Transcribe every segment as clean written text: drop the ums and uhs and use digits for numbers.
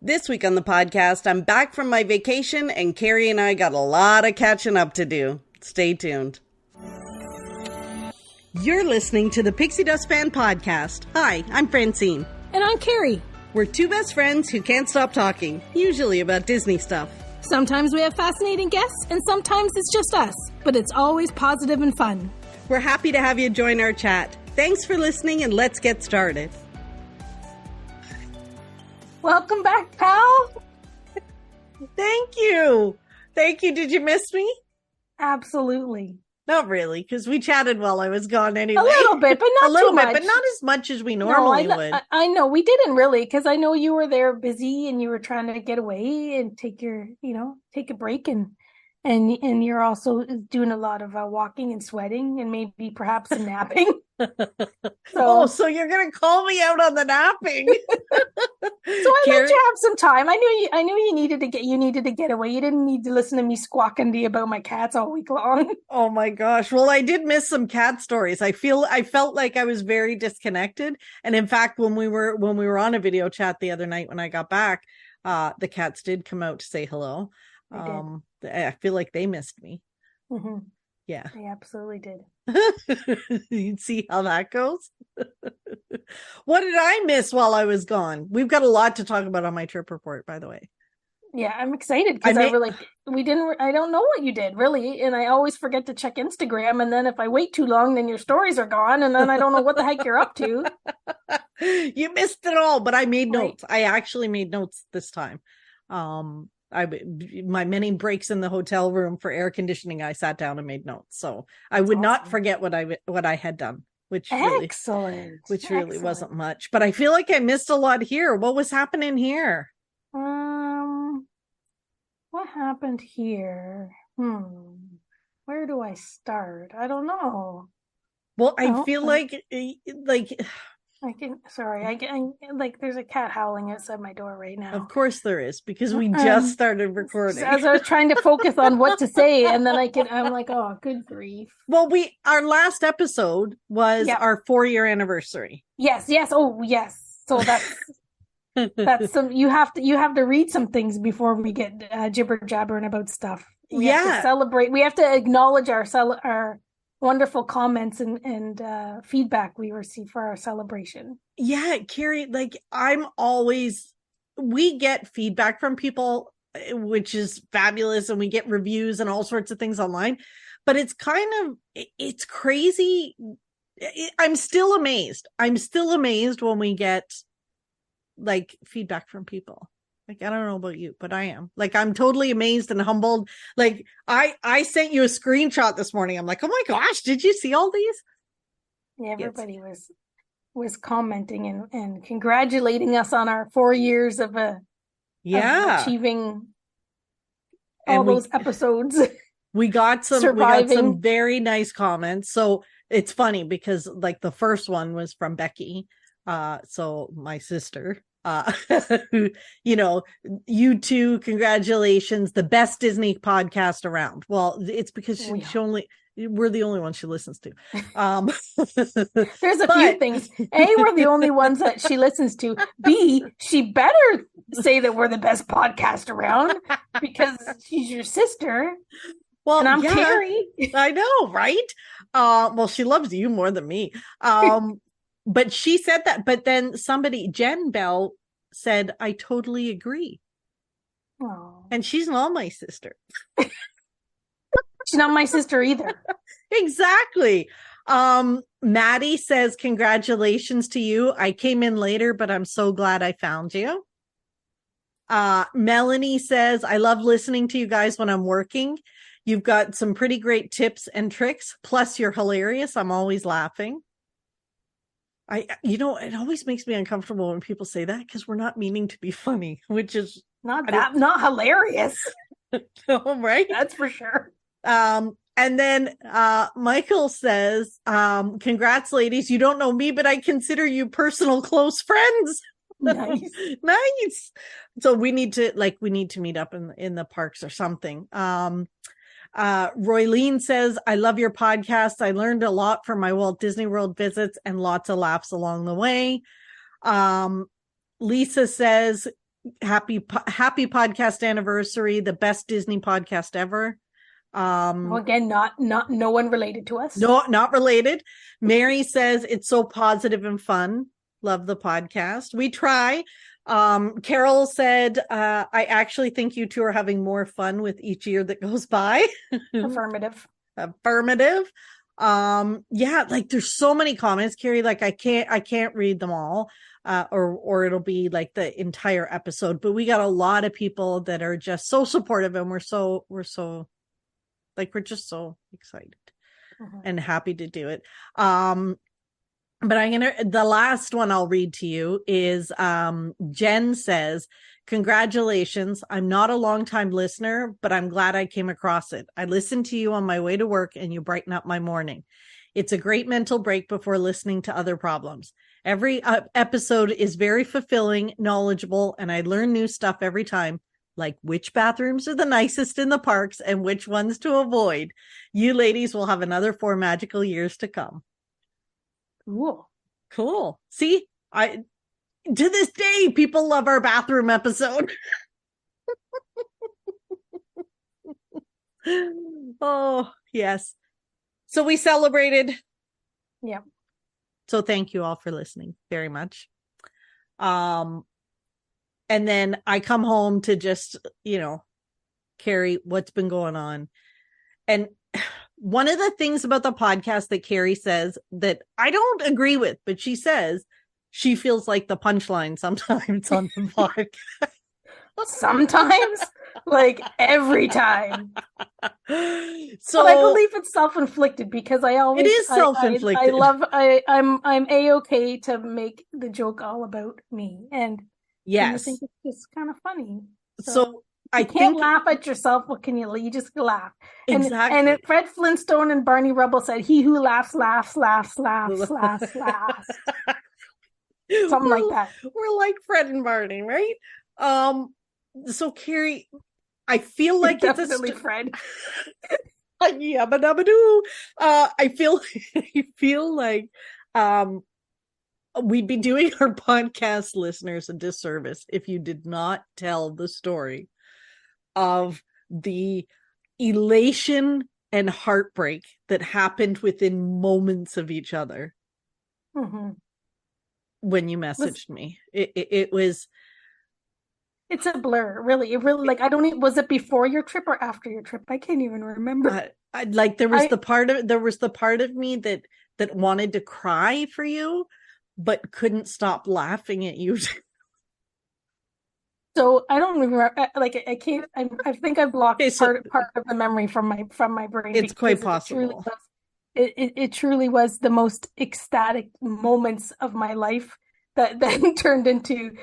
This week on the podcast, I'm back from my vacation and Carrie and I got a lot of catching up to do. Stay tuned. You're listening to the Pixie Dust Fan Podcast. Hi, I'm Francine. And I'm Carrie. We're two best friends who can't stop talking, usually about Disney stuff. Sometimes we have fascinating guests, and sometimes it's just us. But it's always positive and fun. We're happy to have you join our chat. Thanks for listening, and let's get started. Welcome back, pal. Thank you. Thank you. Did you miss me? Absolutely. Not really, because we chatted while I was gone anyway. A little bit, but not a little too bit, much. But not as much as we normally would. I know we didn't really, because I know you were there busy and you were trying to get away and take a break, and you're also doing a lot of walking and sweating and maybe perhaps some napping. So you're gonna call me out on the napping? So I let you have some time. I knew you needed to get away. You didn't need to listen to me squawking to you about my cats all week long. Oh my gosh. Well, I did miss some cat stories. I felt like I was very disconnected. And in fact, when we were on a video chat the other night when I got back, the cats did come out to say hello. I feel like they missed me. Mm-hmm. Yeah. They absolutely did. You'd see how that goes. What did I miss while I was gone? We've got a lot to talk about on my trip report, by the way. Yeah, I'm excited because I don't know what you did really, and I always forget to check Instagram, and then if I wait too long, then your stories are gone, and then I don't know what the heck you're up to. You missed it all, but I made notes. I actually made notes this time. My many breaks in the hotel room for air conditioning, I sat down and made notes, so I would not forget what I had done, which really wasn't much. But I feel like I missed a lot here. What was happening here? What happened here? Where do I start? I don't know. Well, I feel like there's a cat howling outside my door right now. Of course there is, because we just started recording. As I was trying to focus on what to say, and then I'm like, oh, good grief. Well, our last episode was our 4-year anniversary. Yes. Oh, yes. So that's some. You have to read some things before we get jibber jabbering about stuff. We have to celebrate. We have to acknowledge our wonderful comments and feedback we receive for our celebration. Yeah, Carrie, we get feedback from people, which is fabulous, and we get reviews and all sorts of things online, but it's crazy. I'm still amazed when we get feedback from people. I don't know about you, but I am. I'm totally amazed and humbled. I sent you a screenshot this morning. I'm like, oh my gosh, did you see all these? Yeah, everybody was commenting and congratulating us on our 4 years of achieving all those episodes. We got some very nice comments. So it's funny because the first one was from Becky. So my sister. You two, congratulations, the best Disney podcast around. Well, it's because we're the only ones she listens to. There's a few things. A, we're the only ones that she listens to. B, she better say that we're the best podcast around because she's your sister. Well, and I'm Carrie. I know, right? Well, she loves you more than me. But she said that, but then Jen Bell said, I totally agree. Oh. And she's not my sister. She's not my sister either. Exactly. Maddie says, congratulations to you. I came in later, but I'm so glad I found you. Melanie says, I love listening to you guys when I'm working. You've got some pretty great tips and tricks. Plus you're hilarious. I'm always laughing. It always makes me uncomfortable when people say that because we're not meaning to be funny, which is not hilarious. No, right? That's for sure. And then Michael says, congrats, ladies. You don't know me, but I consider you personal close friends. Nice. Nice. So we need to meet up in the parks or something. Roylene says, I love your podcast. I learned a lot from my Walt Disney World visits and lots of laughs along the way. Lisa says, happy podcast anniversary, the best Disney podcast ever. Well, again, no one related to us. No, not related. Mary says it's so positive and fun. Love the podcast. We try. Carol said, I actually think you two are having more fun with each year that goes by. Affirmative. Yeah, like there's so many comments, Carrie, like I can't read them all. Or it'll be like the entire episode, but we got a lot of people that are just so supportive, and we're so like, we're just so excited and happy to do it. But the last one I'll read to you is, Jen says, congratulations. I'm not a longtime listener, but I'm glad I came across it. I listened to you on my way to work and you brighten up my morning. It's a great mental break before listening to other problems. Every episode is very fulfilling, knowledgeable, and I learn new stuff every time, like which bathrooms are the nicest in the parks and which ones to avoid. You ladies will have another 4 magical years to come. Cool. See, to this day, people love our bathroom episode. Oh, yes. So we celebrated. Yeah. So thank you all for listening very much. And then I come home to just, Carrie, what's been going on? And one of the things about the podcast that Carrie says that I don't agree with, but she says she feels like the punchline sometimes on the podcast. Sometimes, like every time. So but I believe it's self-inflicted because I always it is self-inflicted. I'm a-okay to make the joke all about me, and yes, I think it's just kind of funny. So I can't laugh at yourself. What can you? You just laugh. Exactly. And Fred Flintstone and Barney Rubble said, "He who laughs, laughs, laughs, laughs, laughs, laughs." Something like that. We're like Fred and Barney, right? So Carrie, I feel like it's definitely Fred. Yabba dabba doo. I feel like we'd be doing our podcast listeners a disservice if you did not tell the story of the elation and heartbreak that happened within moments of each other. When you messaged me. It was, it's a blur, really. It really, like, I don't even, was it before your trip or after your trip? I can't even remember. There was the part of me that wanted to cry for you, but couldn't stop laughing at you. So I don't remember. Like, I can't. I think I blocked part of the memory from my brain. It's quite possible. It truly was the most ecstatic moments of my life that then turned into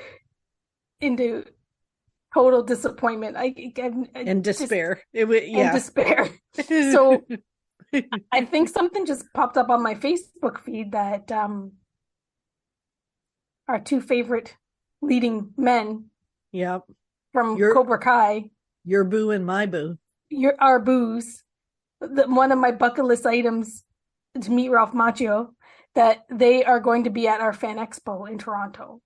total disappointment. And despair. And despair. So I think something just popped up on my Facebook feed that our 2 favorite leading men. Yep. From Cobra Kai. Your boo and my boo. Our boos. One of my bucket list items to meet Ralph Macchio, that they are going to be at our Fan Expo in Toronto.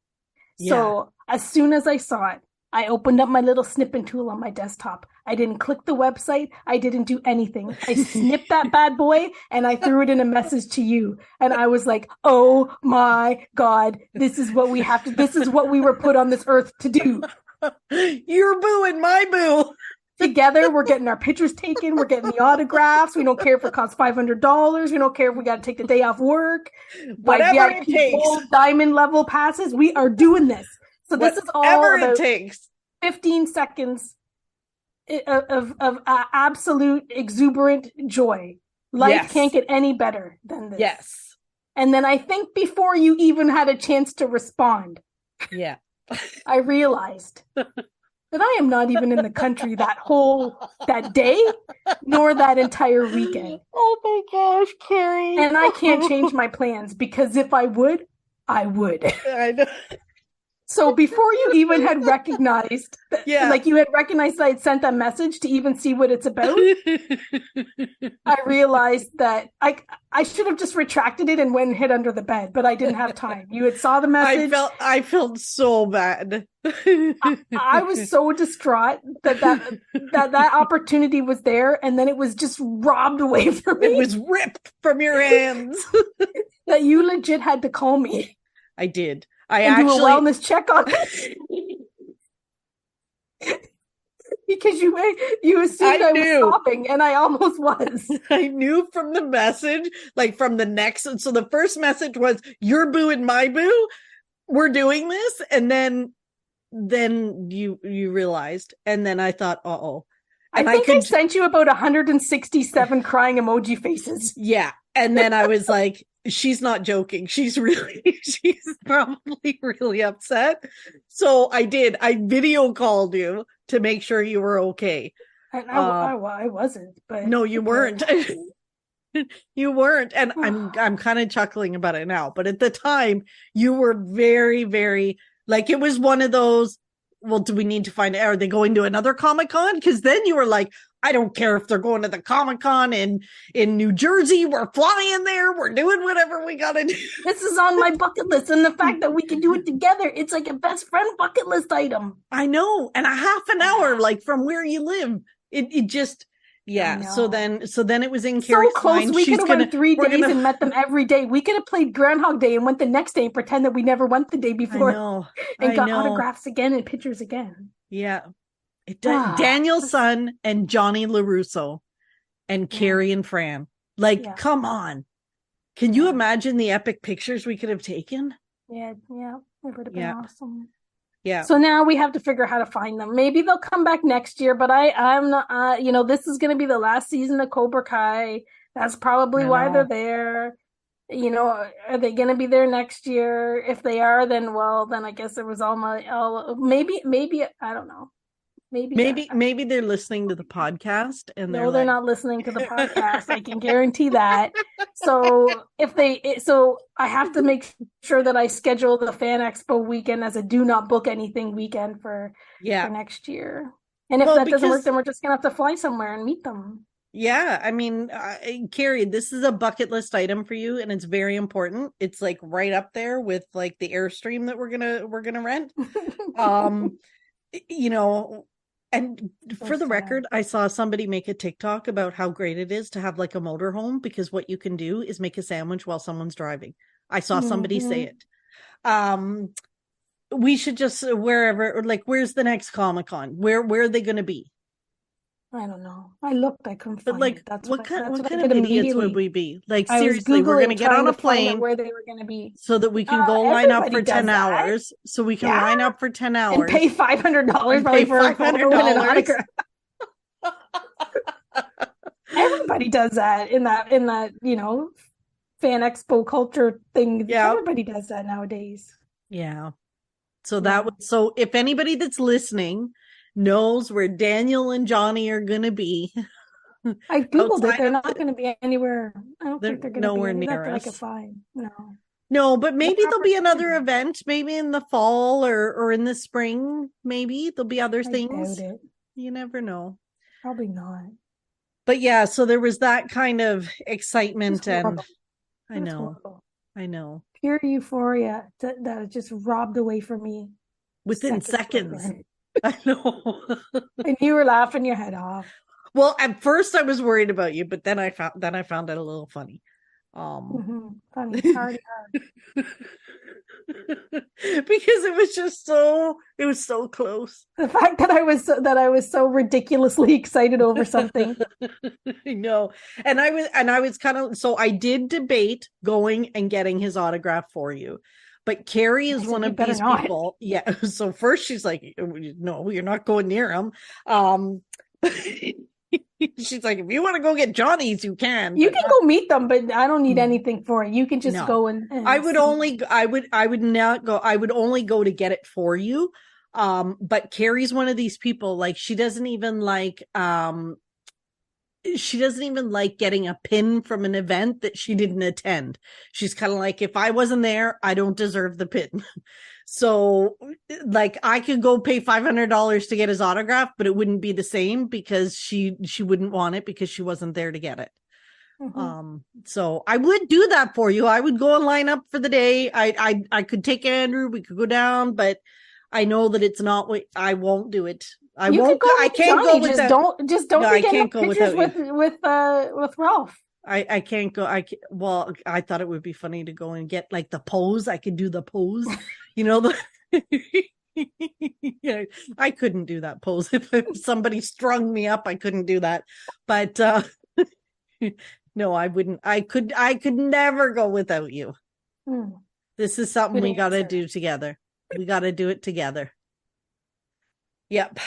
Yeah. So as soon as I saw it, I opened up my little snipping tool on my desktop. I didn't click the website. I didn't do anything. I snipped that bad boy and I threw it in a message to you. And I was like, oh my God, this is what we were put on this earth to do. Your boo and my boo. Together, we're getting our pictures taken. We're getting the autographs. We don't care if it costs $500. We don't care if we got to take the day off work. Whatever it takes. Diamond level passes. We are doing this. So this is all about it takes. 15 seconds of absolute exuberant joy. Life can't get any better than this. Yes. And then I think before you even had a chance to respond, I realized that I am not even in the country that day, nor that entire weekend. Oh my gosh, Carrie. And I can't change my plans, because if I would, I would. I know. So before you even had recognized, Yeah. like you had recognized that I'd sent that message to even see what it's about, I realized that I should have just retracted it and went and hid under the bed, but I didn't have time. You had saw the message. I felt so bad. I was so distraught that opportunity was there, and then it was just robbed away from me. It was ripped from your hands. That you legit had to call me. I did. Do a wellness check on it. Because you assumed I was sobbing, and I almost was. I knew from the message, like from the next. So the first message was, "Your boo and my boo, we're doing this," and then you realized, and then I thought, "Uh-oh." And I think I sent you about 167 crying emoji faces. Yeah, and then I was like, she's not joking. She's probably really upset. So I video called you to make sure you were okay. I wasn't, but no, you weren't. You weren't. And I'm kind of chuckling about it now, but at the time you were very, very, like, it was one of those, well, do we need to find out? Are they going to another Comic-Con? Because then you were like, I don't care if they're going to the Comic-Con in New Jersey. We're flying there. We're doing whatever we got to do. This is on my bucket list. And the fact that we can do it together, it's like a best friend bucket list item. I know. And a half an hour, like, from where you live. It just, yeah. So then it was in Carrie's so close. mind. We could have went 3 days and met them every day. We could have played Groundhog Day and went the next day and pretend that we never went the day before. I know. And got autographs again and pictures again. Yeah. Daniel's son and Johnny LaRusso and Carrie and Fran. Like, come on. Can you imagine the epic pictures we could have taken? Yeah. It would have been awesome. Yeah. So now we have to figure out how to find them. Maybe they'll come back next year, but I'm not, this is going to be the last season of Cobra Kai. That's probably why they're there. Are they going to be there next year? If they are, then I guess it was maybe, I don't know. Maybe they're listening to the podcast and they're not listening to the podcast. I can guarantee that. So I have to make sure that I schedule the Fan Expo weekend as a do not book anything weekend for next year. And if that doesn't work, then we're just gonna have to fly somewhere and meet them. Yeah, I mean, Carrie, this is a bucket list item for you, and it's very important. It's like right up there with like the Airstream that we're gonna rent. And for the record, I saw somebody make a TikTok about how great it is to have like a motorhome, because what you can do is make a sandwich while someone's driving. I saw somebody say it. We should just where's the next Comic-Con? Where are they going to be? I don't know. I looked, I couldn't find it. That's what kind of idiots would we be? Like, seriously, we're going to get on a plane where they were going to be so that we can go line up for 10 hours. So we can line up for 10 hours and pay $500 probably for $500. Everybody does that in that Fan Expo culture thing. Yeah. Everybody does that nowadays. Yeah. So if anybody that's listening knows where Daniel and Johnny are going to be. I Googled it. They're not going to be anywhere. I don't think they're going to be nowhere near us. I could find. No, but maybe there'll be another event, maybe in the fall or in the spring. Maybe there'll be other things. Doubt it. You never know. Probably not. But yeah, so there was that kind of excitement, and I know. Pure euphoria that just robbed away from me within seconds. I know. And you were laughing your head off. Well, at first I was worried about you, but then I found it a little funny. Funny, hard. Because it was so close. The fact that I was so ridiculously excited over something. I know. And I was kind of, so I did debate going and getting his autograph for you. But Carrie is one of these people. Yeah. So first she's like, no, you're not going near him. She's like, if you want to go get Johnny's, you can. You can go meet them, but I don't need anything for it. You can just go and I would only go to get it for you. But Carrie's one of these people, like, she doesn't even like she doesn't even like getting a pin from an event that she didn't attend. She's kind of like, if I wasn't there, I don't deserve the pin. So like I could go pay $500 to get his autograph, but it wouldn't be the same because she wouldn't want it because she wasn't there to get it. So I would do that for you. I would go and line up for the day. I could take Andrew, we could go down, but I know that it's not what I won't do it. I can't go with just don't I be getting can't go pictures without you. with Ralph. I can't go. Well, I thought it would be funny to go and get like the pose. I could do the pose, the yeah, I couldn't do that pose. If somebody strung me up, I couldn't do that. But no, I wouldn't. I could never go without you. This is something we got to do together. We got to do it together. Yep.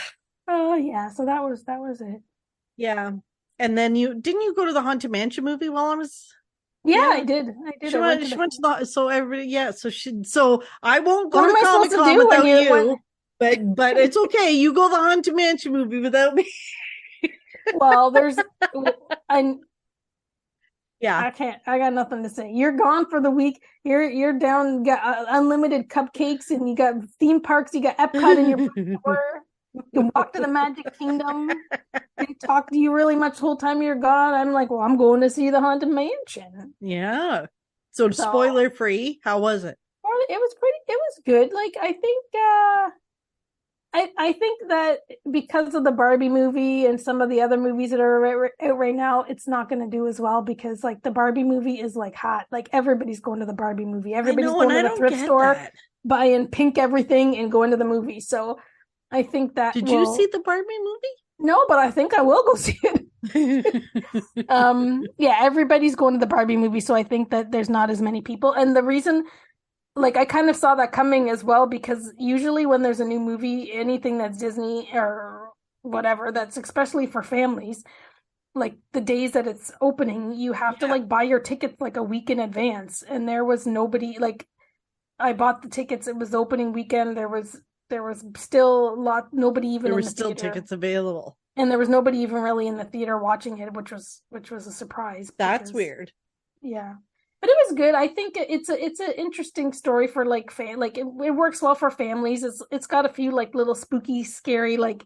Oh yeah, so that was it. Yeah. And then you go to the Haunted Mansion movie while I was I did. She went to the, so everybody, so I won't go to Comic-Con without you. But it's okay. You go to the Haunted Mansion movie without me. Well, I got nothing to say. You're gone for the week. You're down, got unlimited cupcakes, and you got theme parks, you got Epcot in your store. You can walk to the Magic Kingdom. Didn't talk to you really much the whole time you're gone. I'm like, well, I'm going to see the Haunted Mansion. Yeah. So spoiler free, how was it? It was good. Like I think that because of the Barbie movie and some of the other movies that are out right now, it's not going to do as well because like the Barbie movie is like hot. Like everybody's going to the Barbie movie. Everybody's going to the thrift store, buying pink everything and going to the movie. So I think that. Did you see the Barbie movie? No, but I think I will go see it. Everybody's going to the Barbie movie, so I think that there's not as many people. And the reason, like, I kind of saw that coming as well, because usually when there's a new movie, anything that's Disney or whatever, that's especially for families, like the days that it's opening, you have to like buy your tickets like a week in advance. And there was nobody, like, I bought the tickets. It was opening weekend. There was still nobody even there in were the still theater. Tickets available, and there was nobody even really in the theater watching it, which was a surprise. That's weird. Yeah, but it was good. I think it's an interesting story for like it works well for families. It's got a few like little spooky, scary, like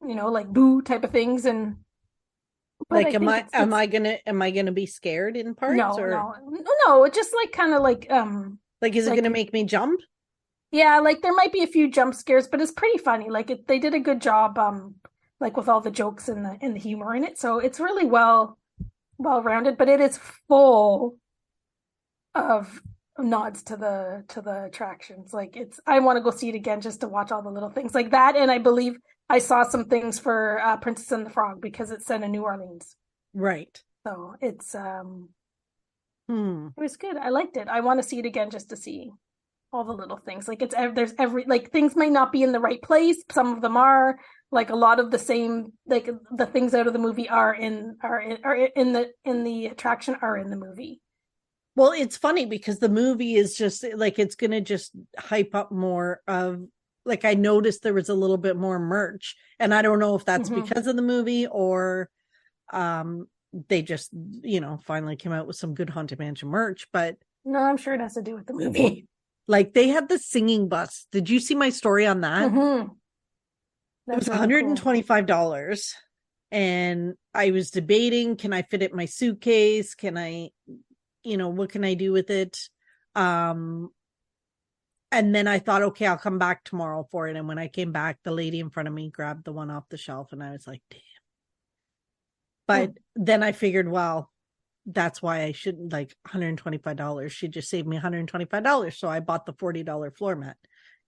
like boo type of things. And like am I gonna be scared in parts? No, it's just like kind of like is it gonna make me jump? Yeah, like there might be a few jump scares, but it's pretty funny. Like they did a good job, like with all the jokes and the humor in it. So it's really well rounded, but it is full of nods to the attractions. Like I want to go see it again just to watch all the little things like that. And I believe I saw some things for Princess and the Frog because it's set in New Orleans. Right. So it's it was good. I liked it. I want to see it again just to see all the little things. Like there's every, like things might not be in the right place. Some of them are, like a lot of the same, like the things out of the movie are in the attraction are in the movie. Well, it's funny because the movie is just like, it's going to just hype up more of, like, I noticed there was a little bit more merch, and I don't know if that's because of the movie or they just, finally came out with some good Haunted Mansion merch, but no, I'm sure it has to do with the movie. Like they had the singing bus. Did you see my story on that? It was $125. Cool. And I was debating, can I fit it in my suitcase? Can I, what can I do with it? And then I thought, okay, I'll come back tomorrow for it. And when I came back, the lady in front of me grabbed the one off the shelf and I was like, damn. But then I figured, well, that's why I shouldn't, like, $125. She just saved me $125. So I bought the $40 floor mat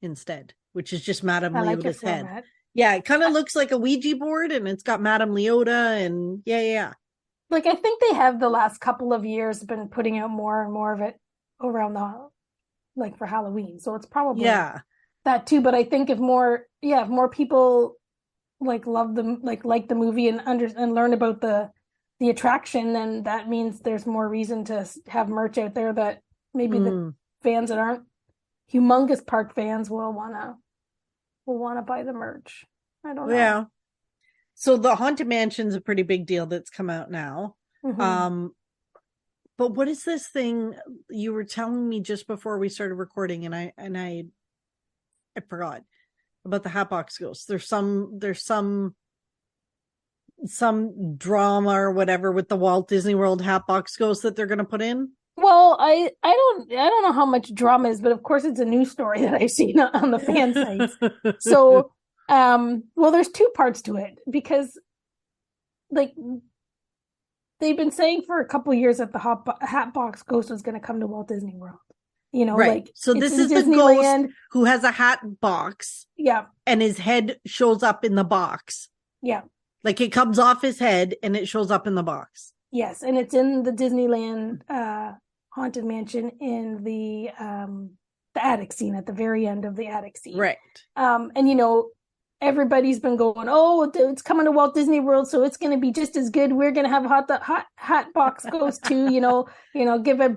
instead, which is just Madame Leota's head. Mat. Yeah, it kind of looks like a Ouija board, and it's got Madame Leota, and yeah. Like, I think they have the last couple of years been putting out more and more of it around like for Halloween. So it's probably that too. But I think if more people like love them, like the movie and learn about the attraction, then that means there's more reason to have merch out there that maybe the fans that aren't humongous park fans will wanna buy the merch. I don't know. Yeah. So the Haunted Mansion's a pretty big deal that's come out now. But what is this thing you were telling me just before we started recording, and I forgot about the Hatbox Ghost. There's some drama or whatever with the Walt Disney World Hatbox Ghost that they're going to put in. Well, I don't know how much drama is, but of course it's a news story that I've seen on the fan sites. So, well, there's two parts to it, because like they've been saying for a couple of years that the Hatbox Ghost was going to come to Walt Disney World. You know, right. like, so this is the ghost who has a hat box. Yeah. And his head shows up in the box. Yeah. Like it comes off his head and it shows up in the box. Yes, and it's in the Disneyland Haunted Mansion in the attic scene, at the very end of the attic scene. Right. And you know, everybody's been going, oh, it's coming to Walt Disney World, so it's going to be just as good. We're going to have Hatbox Ghost too, you know, give a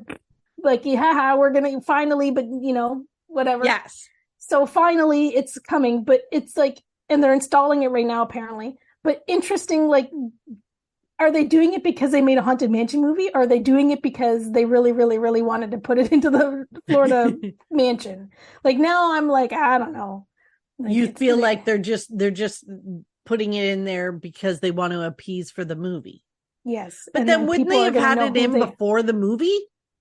like, haha, we're going to finally, but you know, whatever. Yes. So finally it's coming, but it's like, and they're installing it right now apparently. But interesting, like, are they doing it because they made a Haunted Mansion movie? Or are they doing it because they really, really, really wanted to put it into the Florida mansion? Like, now I'm like, I don't know. Like, you feel like they're just putting it in there because they want to appease for the movie. Yes. But then wouldn't they have had it in before the movie?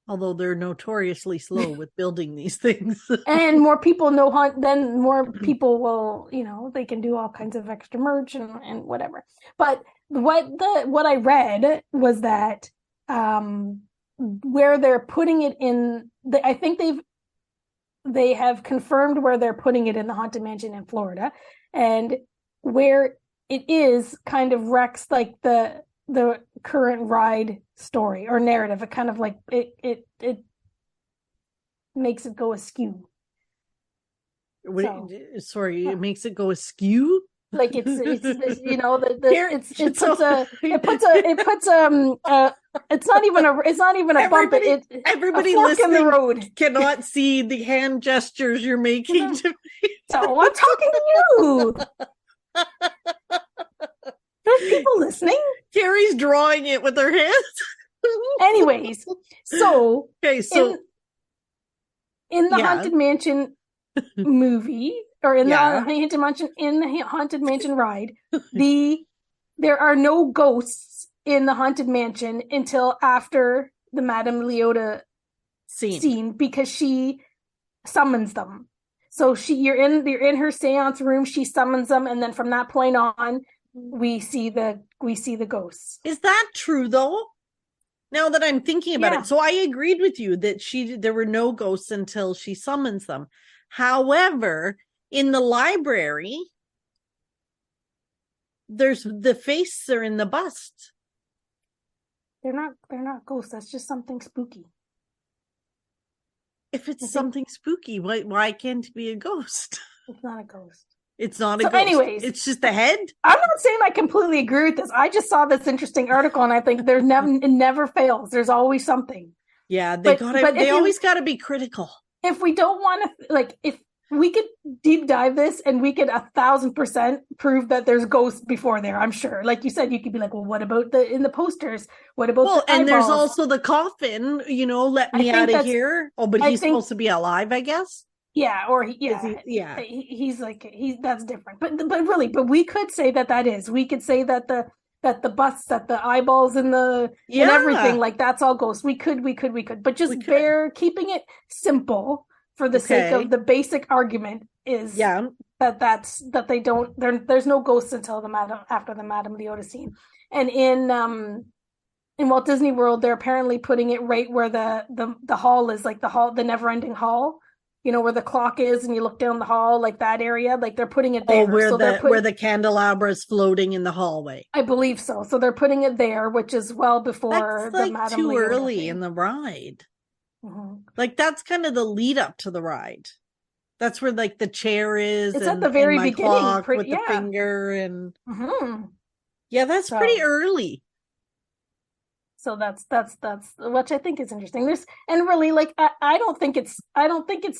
Although they're notoriously slow with building these things. And more people know then more people will, you know, they can do all kinds of extra merch and whatever. But what I read was that where they're putting it in, I think they have confirmed where they're putting it in the Haunted Mansion in Florida, and where it is kind of wrecks like the current ride story or narrative. It kind of like it makes it go askew. Sorry, it makes it go askew. Like it's you know it puts it's not even a bump. Everybody listening in the road cannot see the hand gestures you're making to me. So I'm talking to you. There's people listening. Carrie's drawing it with her hands. Anyways, so okay, so in the Haunted Mansion movie, or in the Haunted Mansion ride, there are no ghosts in the Haunted Mansion until after the Madame Leota scene, because she summons them. So you're in her seance room, she summons them, and then from that point on, we see the ghosts. Is that true though? Now that I'm thinking about it. So I agreed with you that there were no ghosts until she summons them. However, in the library, there's the faces are in the bust. They're not ghosts. That's just something spooky. If it's something spooky, why can't it be a ghost? It's not a ghost. It's not a ghost. Anyways, it's just a head. I'm not saying I completely agree with this. I just saw this interesting article, and I think it never fails. There's always something. Yeah, they always got to be critical. If we don't want to, like, if we could deep dive this and we could 1,000% prove that there's ghosts before there, I'm sure. Like you said, you could be like, well, what about in the posters? What about the eyeballs? And there's also the coffin, you know, let me out of here. Oh, but he's supposed to be alive, I guess. Yeah, or he's that's different. But we could say that is. We could say that the busts, that the eyeballs and and everything, like, that's all ghosts. We could. But just keeping it simple for the sake of the basic argument is that they don't, there's no ghosts until after the Madame Leota scene. And in Walt Disney World, they're apparently putting it right where the hall is, like the never-ending hall. You know, where the clock is and you look down the hall, like that area, like they're putting it there. Where the candelabra is floating in the hallway. I believe so. So they're putting it there, which is well before that's the Madame too Leota early thing. In the ride. Mm-hmm. Like, that's kind of the lead up to the ride. That's where, like, the chair is. It's at the very beginning. With the finger and... Mm-hmm. Yeah, that's pretty early. So that's which I think is interesting. And really, like, I don't think it's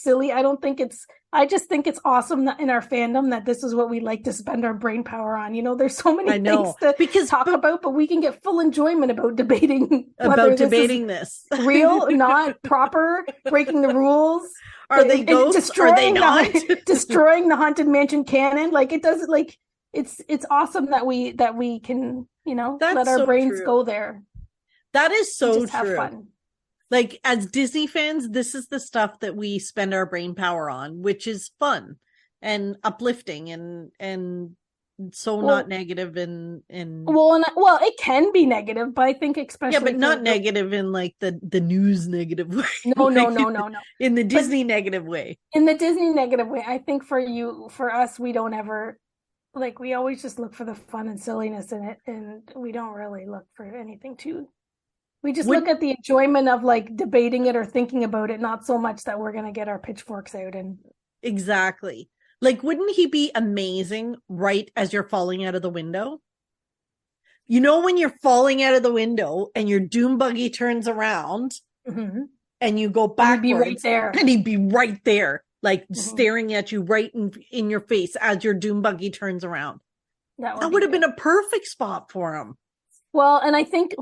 silly. I don't think it's I just think it's awesome that in our fandom that this is what we like to spend our brain power on. There's so many things to talk about, but we can get full enjoyment about debating this. Real, not proper, breaking the rules. Are they ghosts? Are they not? Destroying the Haunted Mansion canon. Like, it doesn't, like, it's awesome that we can, let our brains go there. That is so just true. Have fun. Like, as Disney fans, this is the stuff that we spend our brain power on, which is fun and uplifting and so not negative and it can be negative, but I think especially but not negative in like the news negative way. No. In the Disney negative way. In the Disney negative way, I think for us, we don't ever, like, we always just look for the fun and silliness in it, and we don't really look for anything too. We just look at the enjoyment of like debating it or thinking about it, not so much that we're going to get our pitchforks out and. Exactly. Like, wouldn't he be amazing right as you're falling out of the window? When you're falling out of the window and your doom buggy turns around and you go backwards, he'd be right there. And he'd be right there, like staring at you right in your face as your doom buggy turns around. That would have been a perfect spot for him. Well, and I think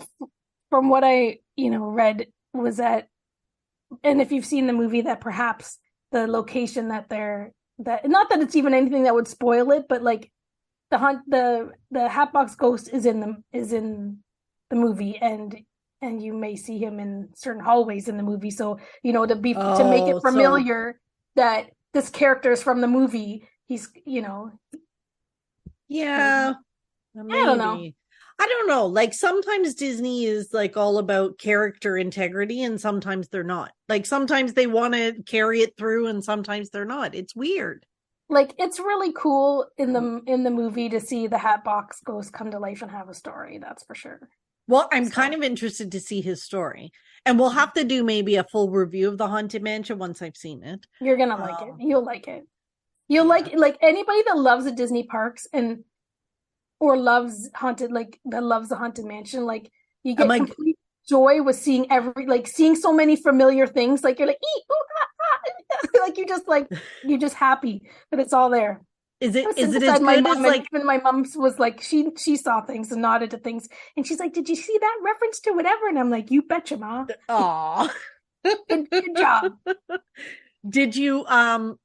from what I, read was that, and if you've seen the movie, that perhaps the location that not that it's even anything that would spoil it, but like the Hatbox Ghost is in the movie, and you may see him in certain hallways in the movie. So, to make it familiar that this character is from the movie, he's, yeah, maybe. I don't know. Like, sometimes Disney is like all about character integrity and sometimes they're not. Like, sometimes they want to carry it through and sometimes they're not. It's weird. Like, it's really cool in the movie to see the Hatbox Ghost come to life and have a story. That's for sure. Well, I'm kind of interested to see his story. And we'll have to do maybe a full review of the Haunted Mansion once I've seen it. You're going to like it. You'll like it. You'll like anybody that loves the Disney parks or loves the Haunted Mansion, like, you get complete joy with seeing seeing so many familiar things. Like, you're like, like, you're just happy that it's all there. Is it as good as like, even my mom was like, she saw things and nodded to things, and she's like, did you see that reference to whatever? And I'm like, you betcha, Ma. Aw. good job. Did you oh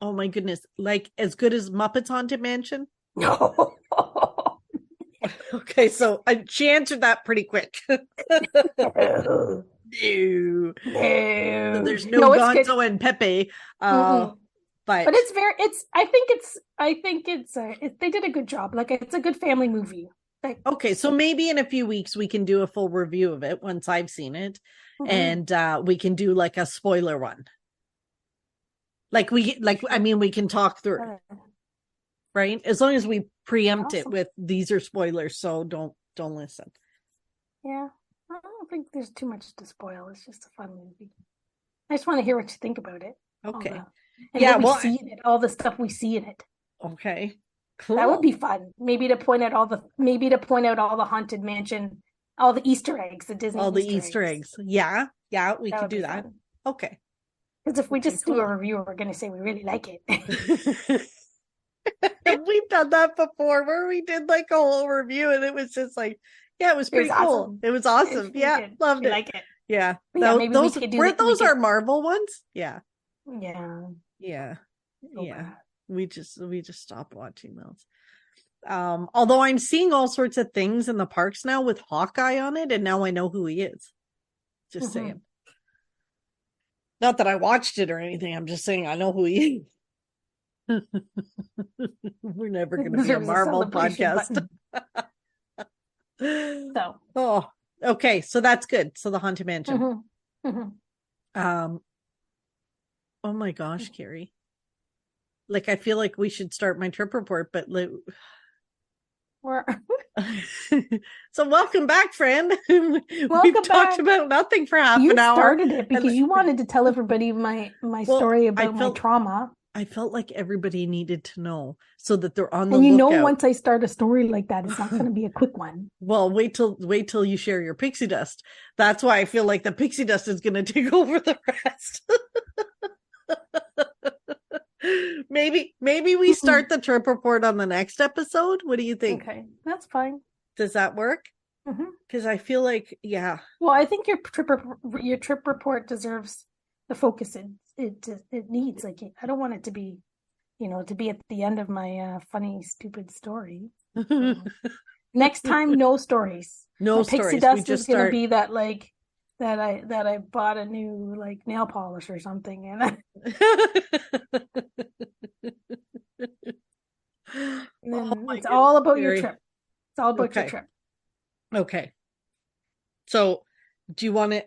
my goodness, like, as good as Muppets Haunted Mansion? No. Okay, so she answered that pretty quick. No. So there's no Gonzo and Pepe. But it's I think they did a good job. Like, it's a good family movie. Like, okay, so maybe in a few weeks we can do a full review of it once I've seen it, and we can do like a spoiler one. We can talk through it. Right? As long as we preempt it with, these are spoilers, so don't listen. Yeah. I don't think there's too much to spoil. It's just a fun movie. I just want to hear what you think about it. Okay. All the stuff we see in it. Okay. Cool. That would be fun. Maybe to point out all the Haunted Mansion, all the Easter eggs, the Disney all the Easter eggs. Yeah. Yeah, we could do that. Fun. Okay. Because if we just do a review, we're going to say we really like it. We've done that before where we did like a whole review and it was just like, yeah, it was pretty cool. Awesome. It was awesome. Yeah, loved it. Like it. Yeah. Maybe those were those our Marvel ones? Yeah. Yeah. Yeah. Yeah. We just stopped watching those. Although I'm seeing all sorts of things in the parks now with Hawkeye on it, and now I know who he is. Just saying. Not that I watched it or anything. I'm just saying I know who he is. We're never going to be a Marvel podcast. Okay, so that's good. So the Haunted Mansion. Oh my gosh, Carrie. Like, I feel like we should start my trip report, but so welcome back, friend. We've talked about nothing for half an hour. You started it because you wanted to tell everybody my story about my trauma. I felt like everybody needed to know so that they're on the lookout. And once I start a story like that, it's not going to be a quick one. Well, wait till you share your pixie dust. That's why I feel like the pixie dust is going to take over the rest. Maybe we start the trip report on the next episode. What do you think? Okay, that's fine. Does that work? Because I feel like, yeah. Well, I think your trip report deserves the focus it needs. Like, I don't want it to be, to be at the end of my funny, stupid story. Next time, no stories. No stories. Pixie Dust is going to be that like that I bought a new like nail polish or something, and it's all about your trip. It's all about your trip. Okay. So, do you want to?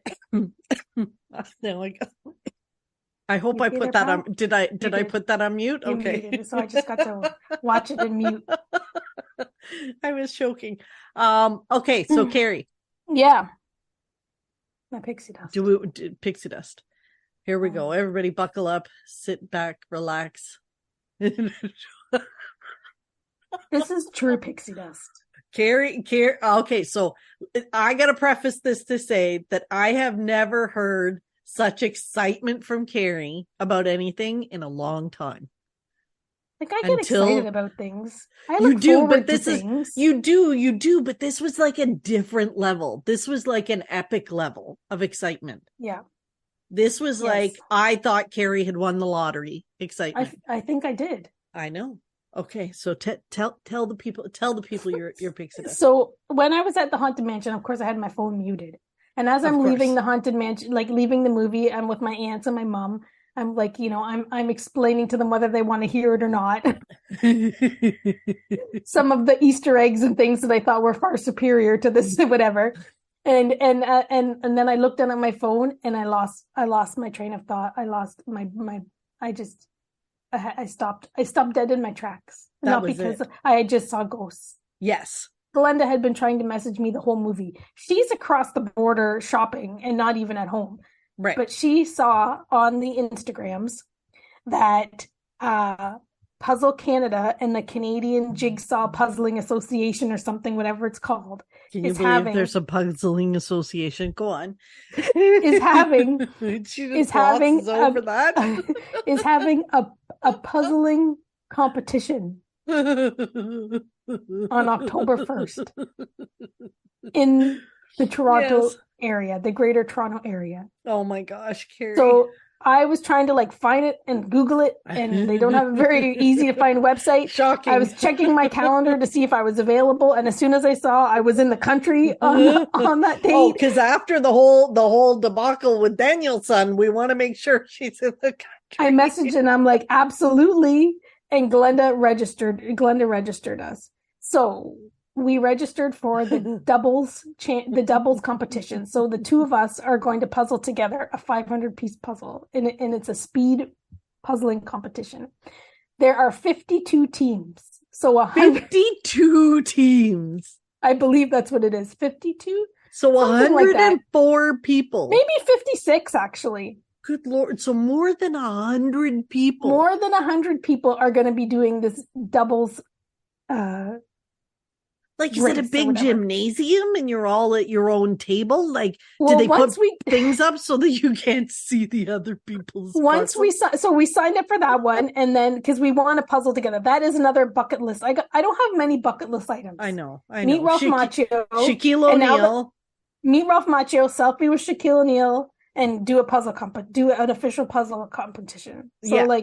I hope I put that on. Did I put that on mute? Okay. Muted, so I just got to watch it in mute. I was choking. Okay, so Carrie. Yeah. My pixie dust. Pixie dust. Here we go. Everybody buckle up, sit back, relax. This is true pixie dust. Carrie, okay, so I got to preface this to say that I have never heard such excitement from Carrie about anything in a long time. Like, I get excited about things. You do, but this was like a different level. This was like an epic level of excitement. Yeah. This was like, I thought Carrie had won the lottery excitement. I think I did. I know. Okay, so tell the people your pixie dust. So when I was at the Haunted Mansion, of course, I had my phone muted. And as I'm leaving the Haunted Mansion, like leaving the movie, I'm with my aunts and my mom. I'm like, I'm explaining to them whether they want to hear it or not. Some of the Easter eggs and things that I thought were far superior to this, whatever. And then I looked down at my phone and I lost my train of thought. I lost I stopped dead in my tracks. Not because I just saw ghosts. Yes. Glenda had been trying to message me the whole movie. She's across the border shopping and not even at home. Right. But she saw on the Instagrams that Puzzle Canada and the Canadian Jigsaw Puzzling Association or something, whatever it's called. Can you believe there's a puzzling association? Go on. Is having a puzzling competition on October 1st in the Toronto area, the Greater Toronto area. Oh my gosh, Carrie. So I was trying to find it and Google it, and they don't have a very easy to find website. Shocking. I was checking my calendar to see if I was available, and as soon as I saw I was in the country on that date. Oh, because after the whole debacle with Danielson, we want to make sure she's in the country. I messaged and I'm like, absolutely. And Glenda registered us. So we registered for the doubles competition. So the two of us are going to puzzle together a 500-piece puzzle, and it's a speed puzzling competition. There are 52 teams. So 52 teams. I believe that's what it is. 52. So 104 people. Maybe 56 actually. Good Lord. So more than 100 people. More than 100 people are going to be doing this doubles. Is it a big gymnasium and you're all at your own table? Did they put things up so that you can't see the other people's puzzles? We signed up for that one, and then because we want to puzzle together. That is another bucket list. I don't have many bucket list items. I know. Meet Ralph Macchio. Shaquille O'Neal. Meet Ralph Macchio, selfie with Shaquille O'Neal, and do an official puzzle competition. So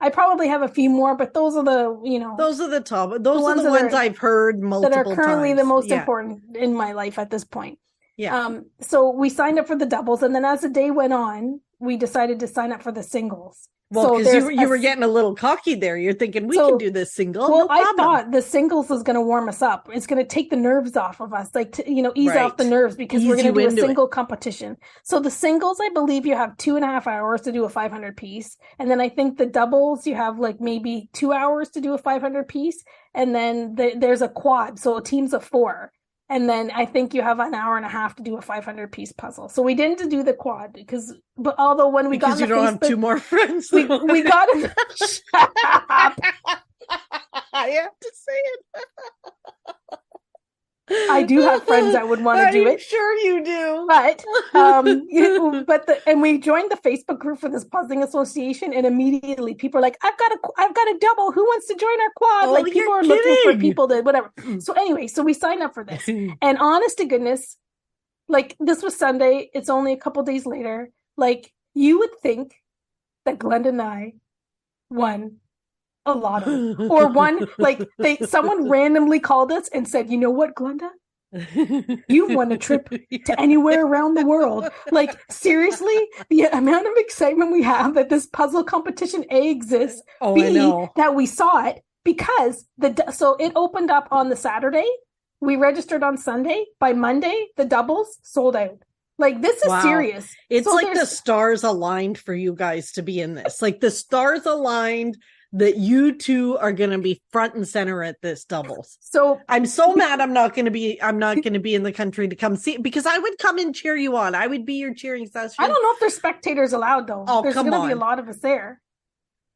I probably have a few more, but those are the top. Those are the ones I've heard multiple times. That are currently the most important in my life at this point. Yeah. So we signed up for the doubles, and then as the day went on, we decided to sign up for the singles. Well, because you were getting a little cocky there. You're thinking we can do this single. Well, I thought the singles was going to warm us up. It's going to take the nerves off of us, ease off the nerves, because we're going to do a single competition. So the singles, I believe you have 2.5 hours to do a 500 piece. And then I think the doubles, you have maybe 2 hours to do a 500 piece. And then there's a quad. So teams of 4. And then I think you have an hour and a half to do a 500-piece puzzle. So we didn't do the quad but although when we got you don't have 2 more friends, we got it. Shut up. I have to say I do have friends that would want to do it. I'm sure you do. But and we joined the Facebook group for this puzzling association, and immediately people are like, I've got a double. Who wants to join our quad? Oh, like people are kidding. looking for people to whatever. So anyway, so we signed up for this. And honest to goodness, like this was Sunday. It's only a couple days later. Like you would think that Glenda and I won a lotto or one, like someone randomly called us and said, you know what, Glenda? You've won a trip to anywhere around the world. Like seriously, the amount of excitement we have that this puzzle competition A exists, B, that we saw it, because so it opened up on the Saturday. We registered on Sunday. By Monday, the doubles sold out. Like this is serious. It's so like the stars aligned for you guys to be in this. Like the stars aligned that you two are going to be front and center at this doubles. So I'm so mad I'm not going to be in the country to come see it, because I would come and cheer you on. I would be your cheering session. I don't know if there's spectators allowed though. Oh, there's going to be a lot of us there.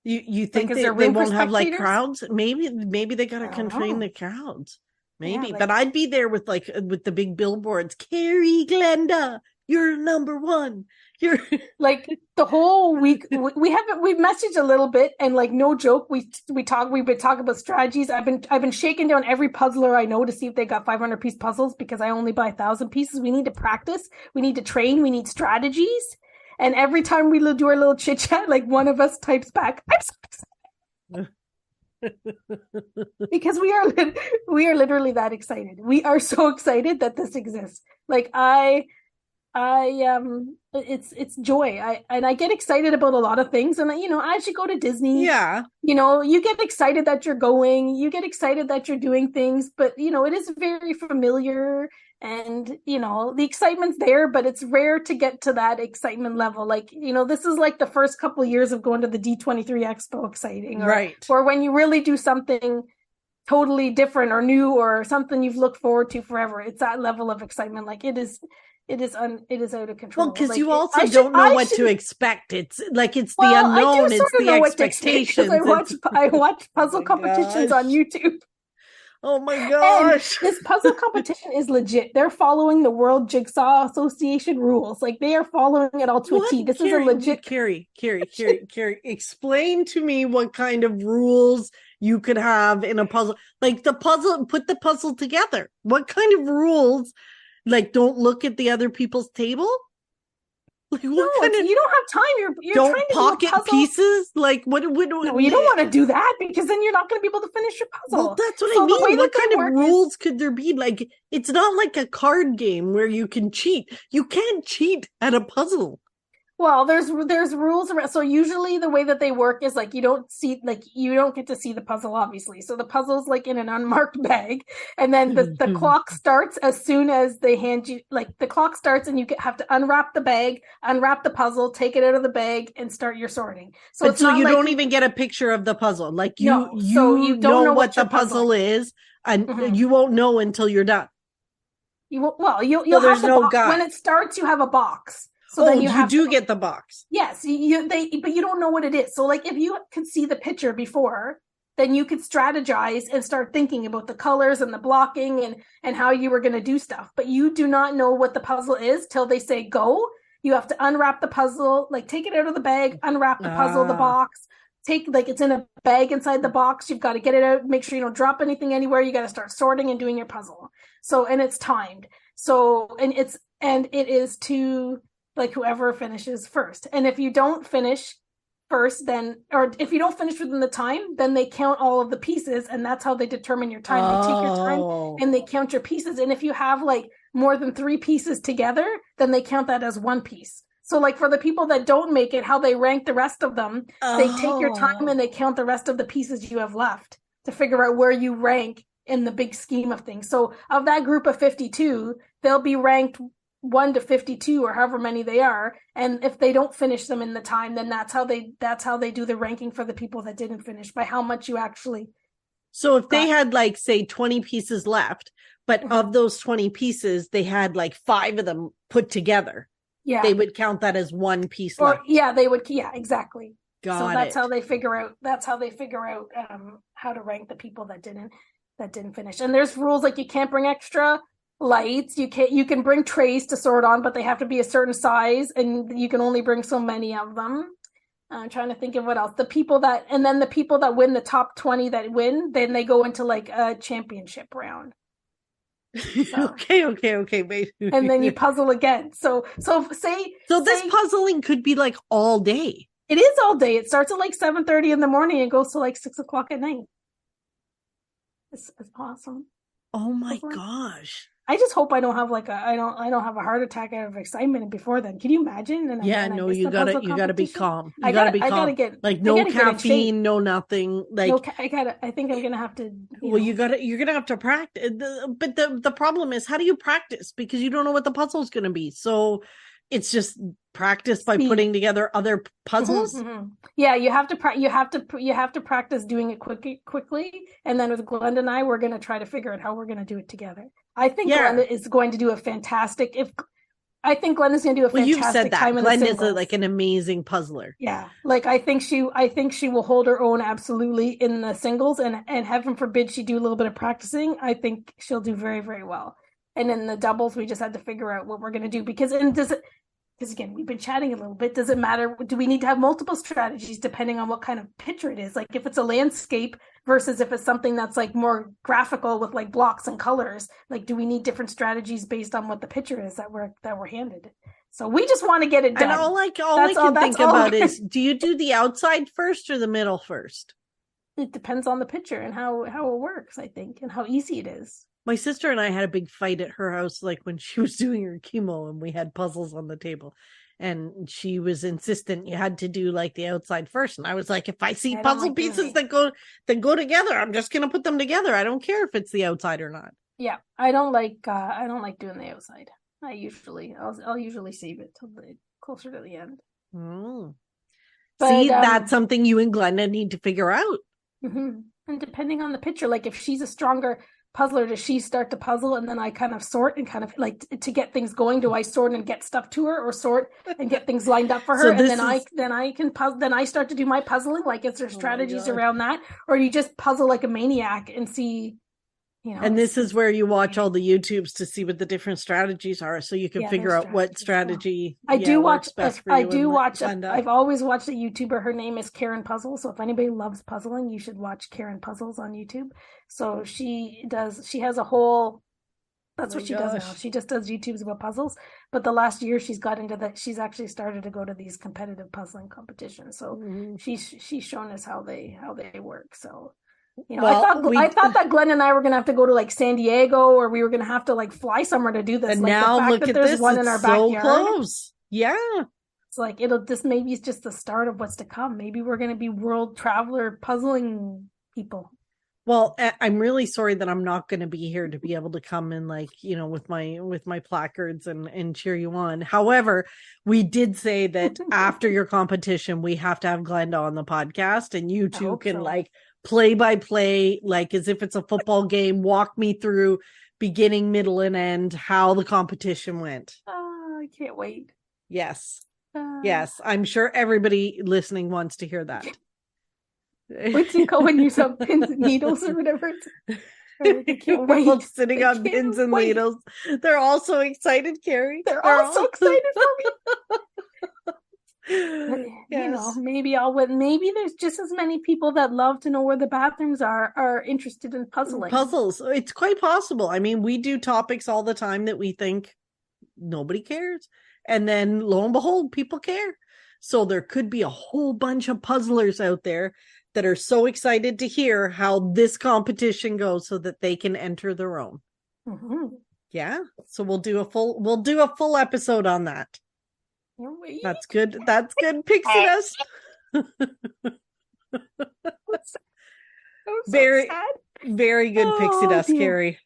You think they won't have like crowds? Maybe they got to constrain the crowds. Maybe, but I'd be there with the big billboards. Carrie, Glenda, you're number one. You're like the whole week. We've messaged a little bit, and like no joke, we've been talking about strategies. I've been shaking down every puzzler I know to see if they got 500-piece puzzles, because I only buy 1,000 pieces. We need to practice. We need to train. We need strategies. And every time we do our little chit chat, like one of us types back, "I'm so excited." Because we are literally that excited. We are so excited that this exists. Like it's joy. I get excited about a lot of things, and as you go to Disney, you get excited that you're going, you get excited that you're doing things, but it is very familiar, and the excitement's there, but it's rare to get to that excitement level. Like this is like the first couple of years of going to the D23 Expo exciting, or when you really do something totally different or new, or something you've looked forward to forever. It's that level of excitement. Like it is out of control. Well, because you also don't know what to expect. It's like it's the unknown. It's the expectations. I watch puzzle competitions on YouTube. Oh my gosh! And this puzzle competition is legit. They're following the World Jigsaw Association rules. Like they are following it all to a T. This is a legit. Carrie. Explain to me what kind of rules you could have in a puzzle. Like put the puzzle together. What kind of rules? Like, don't look at the other people's table? Like, you don't have time. You're don't trying to pocket do a pieces. Like, what? No, you don't want to do that, because then you're not going to be able to finish your puzzle. Well, that's what I mean. What kind of rules could there be? Like, it's not like a card game where you can cheat. You can't cheat at a puzzle. Well, there's rules around. So usually the way that they work is like you don't get to see the puzzle, obviously. So the puzzle's like in an unmarked bag, and then the clock starts as soon as they hand you. Like the clock starts, and you have to unwrap the bag, unwrap the puzzle, take it out of the bag, and start your sorting. So you don't even get a picture of the puzzle. Like you don't know what the puzzle is, and you won't know until you're done. You'll have the box. When it starts, you have a box. So then you do get the box. Yes, but you don't know what it is. So like if you could see the picture before, then you could strategize and start thinking about the colors and the blocking and how you were going to do stuff. But you do not know what the puzzle is till they say go. You have to unwrap the puzzle, like take it out of the bag, unwrap the puzzle, the box. It's in a bag inside the box. You've got to get it out, make sure you don't drop anything anywhere. You got to start sorting and doing your puzzle. So, and it's timed. So, and it is to like whoever finishes first. And if you don't finish first, or if you don't finish within the time, then they count all of the pieces, and that's how they determine your time. They take your time and they count your pieces. And if you have like more than 3 pieces together, then they count that as 1 piece. So like for the people that don't make it, how they rank the rest of them, they take your time and they count the rest of the pieces you have left to figure out where you rank in the big scheme of things. So of that group of 52, they'll be ranked 1 to 52 or however many they are, and if they don't finish them in the time, then that's how they do the ranking for the people that didn't finish, by how much you actually. So if they had like say 20 pieces left, but of those 20 pieces they had like 5 of them put together, they would count that as 1 piece left. They would, exactly. Got so that's it. how they figure out how to rank the people that didn't. that didn't finish. And there's rules like you can't bring extra lights. You can bring trays to sort on, but they have to be a certain size, and you can only bring so many of them. I'm trying to think of what else. The people that win, the top 20 that win, then they go into like a championship round. So. Okay. Wait. And then you puzzle again. So this puzzling could be like all day. It is all day. It starts at like 7:30 in the morning and goes to like 6:00 at night. It's awesome. Oh my gosh. I just hope I don't have I don't have a heart attack out of excitement before then. Can you imagine? And you gotta be calm. I gotta get like no caffeine, no nothing. Like I think I'm gonna have to. You're gonna have to practice. But the problem is, how do you practice? Because you don't know what the puzzle's gonna be. So it's just practice by putting together other puzzles. Mm-hmm. Yeah, you have to practice doing it quickly. And then with Glenda and I, we're gonna try to figure out how we're gonna do it together. I think Glenda is going to do a fantastic. Glenda's going to do a fantastic. Well, you've said that Glenda is like an amazing puzzler. Yeah, like I think she will hold her own absolutely in the singles, and heaven forbid she do a little bit of practicing. I think she'll do very, very well. And in the doubles, we just had to figure out what we're going to do because again, we've been chatting a little bit. Does it matter? Do we need to have multiple strategies depending on what kind of picture it is? Like if it's a landscape versus if it's something that's like more graphical with like blocks and colors, like do we need different strategies based on what the picture is that we're handed? So we just want to get it done. And all I can think about is, do you do the outside first or the middle first? It depends on the picture and how it works, I think, and how easy it is. My sister and I had a big fight at her house, like when she was doing her chemo and we had puzzles on the table and she was insistent you had to do like the outside first. And I was like, if I see puzzle pieces that go together, I'm just going to put them together. I don't care if it's the outside or not. Yeah. I don't like doing the outside. I'll usually save it till closer to the end. Mm. But, see, that's something you and Glenda need to figure out. Mm-hmm. And depending on the picture, like if she's a stronger puzzler, does she start to puzzle and then I kind of sort and kind of like to get things going? Do I sort and get stuff to her, or sort and get things lined up for her? And then I can puzzle. Then I start to do my puzzling. Like, is there strategies around that, or you just puzzle like a maniac and see? And this is where you watch all the YouTubes to see what the different strategies are, so you can figure out what strategy. I do watch. I've always watched a YouTuber. Her name is Karen Puzzles. So if anybody loves puzzling, you should watch Karen Puzzles on YouTube. So she has a whole. That's what she does now. She just does YouTubes about puzzles. But the last year she's got into that. She's actually started to go to these competitive puzzling competitions. So she's shown us how they work. So. I thought that Glenn and I were gonna have to go to like San Diego, or we were gonna have to like fly somewhere to do this. And like, now the fact look that at there's this; one it's in our so backyard. Close. Yeah, it's like maybe it's just the start of what's to come. Maybe we're gonna be world traveler puzzling people. Well, I'm really sorry that I'm not going to be here to be able to come and with my placards and cheer you on. However, we did say that after your competition, we have to have Glenda on the podcast, and you two can play by play, like as if it's a football game. Walk me through beginning, middle, and end how the competition went. Oh, I can't wait. Yes. Yes. I'm sure everybody listening wants to hear that. What's it called when you saw pins and needles or whatever? I can't wait. Sitting on pins and needles. They're all so excited, Carrie. They're all so excited for me. Yes. Maybe there's just as many people that love to know where the bathrooms are interested in puzzling. Puzzles. It's quite possible. I mean, we do topics all the time that we think nobody cares. And then lo and behold, people care. So there could be a whole bunch of puzzlers out there that are so excited to hear how this competition goes so that they can enter their own. Mm-hmm. Yeah. So we'll do a full episode on that. That's good. That's good. Pixie Dust. Very, very good Pixie Dust, dear. Carrie.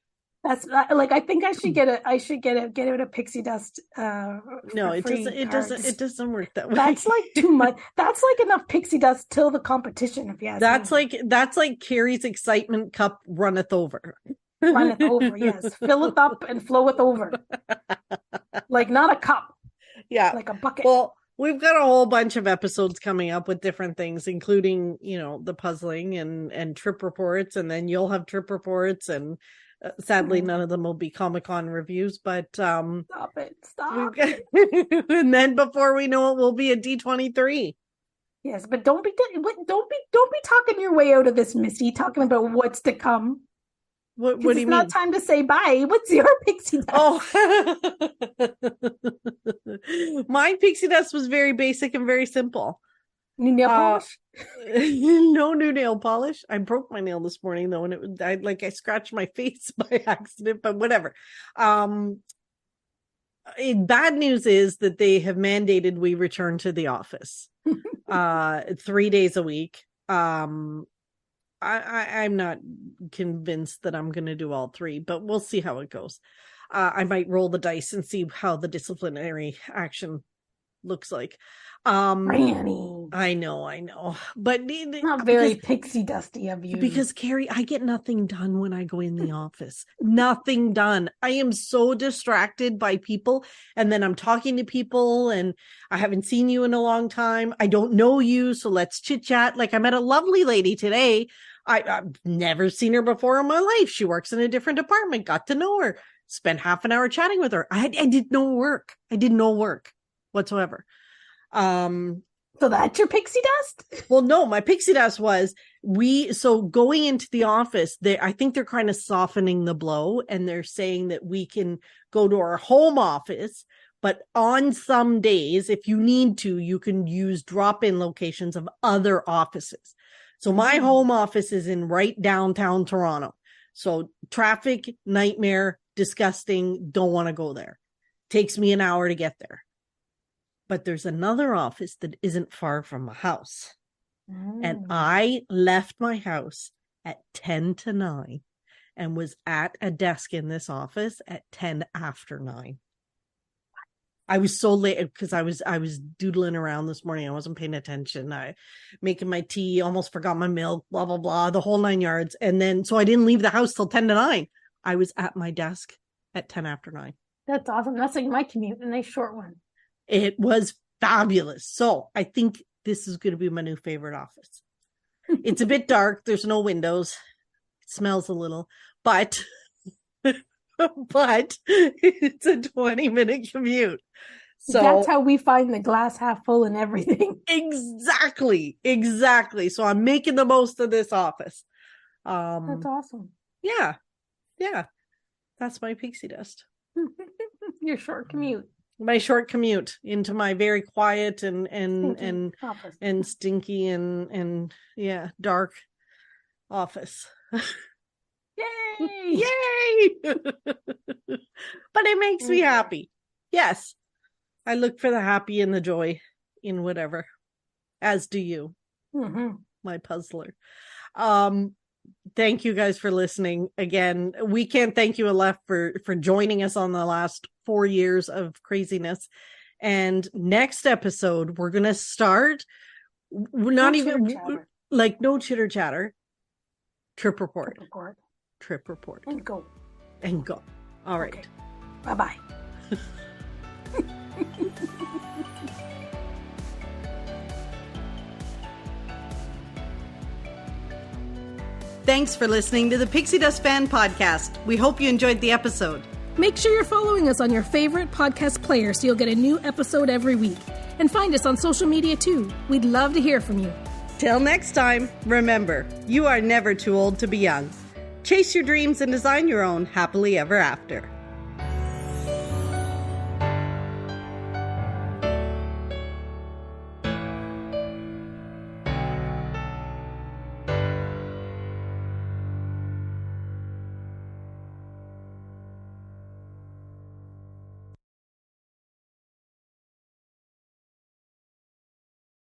That's I think I should get it a Pixie Dust. No, it doesn't. It doesn't work that way. That's like too much. That's like enough Pixie Dust till the competition. If you ask me. That's like Carrie's excitement cup runneth over. Runneth over, yes. Filleth up and floweth over. Like not a cup. Yeah, like a bucket. Well, we've got a whole bunch of episodes coming up with different things, including, the puzzling and trip reports. And then you'll have trip reports, and sadly, none of them will be Comic-Con reviews, but Stop it. And then before we know it, we'll be at D23. Yes, but don't be talking your way out of this, Missy. Talking about what's to come. What do you mean? It's not time to say bye. What's your pixie dust? Oh, my pixie dust was very basic and very simple. New nail polish? No new nail polish. I broke my nail this morning though, and I scratched my face by accident, but whatever. Bad news is that they have mandated we return to the office 3 days a week. I'm not convinced that I'm going to do all 3, but we'll see how it goes. I might roll the dice and see how the disciplinary action looks like. Franny. I know, but not very pixie dusty of you. Because Carrie, I get nothing done when I go in the office. Nothing done. I am so distracted by people, and then I'm talking to people, and I haven't seen you in a long time. I don't know you, so let's chit chat. Like, I met a lovely lady today. I've never seen her before in my life. She works in a different department. Got to know her. Spent half an hour chatting with her. I did no work. I did no work whatsoever. So that's your pixie dust? Well, no, my pixie dust was so going into the office, I think they're kind of softening the blow, and they're saying that we can go to our home office, but on some days, if you need to, you can use drop-in locations of other offices. So my home office is in right downtown Toronto. So traffic, nightmare, disgusting, don't want to go there. Takes me an hour to get there. But there's another office that isn't far from my house. And I left my house at 10 to 9 and was at a desk in this office at 10 after 9. I was so late because I was doodling around this morning. I wasn't paying attention. I making my tea, almost forgot my milk, blah, blah, blah, the whole 9 yards. And then, so I didn't leave the house till 10 to 9. I was at my desk at 10 after 9. That's awesome. That's like my commute, a nice short one. It was fabulous. So I think this is going to be my new favorite office. It's a bit dark. There's no windows. It smells a little, but it's a 20-minute commute. So that's how we find the glass half full and everything. Exactly. So I'm making the most of this office. That's awesome. Yeah. That's my pixie dust. Your short commute. My short commute into my very quiet and stinky and dark office. Yay! But it makes me happy. Yes. I look for the happy and the joy in whatever, as do you, my puzzler. Thank you guys for listening. Again, we can't thank you enough for joining us on the last 4 years of craziness. And next episode, we're going to start, no chitter chatter, trip report. And go. All right. Okay. Bye-bye. Thanks for listening to the Pixie Dust Fan Podcast. We hope you enjoyed the episode. Make sure you're following us on your favorite podcast player so you'll get a new episode every week. And find us on social media too. We'd love to hear from you. Till next time, remember, you are never too old to be young. Chase your dreams and design your own happily ever after.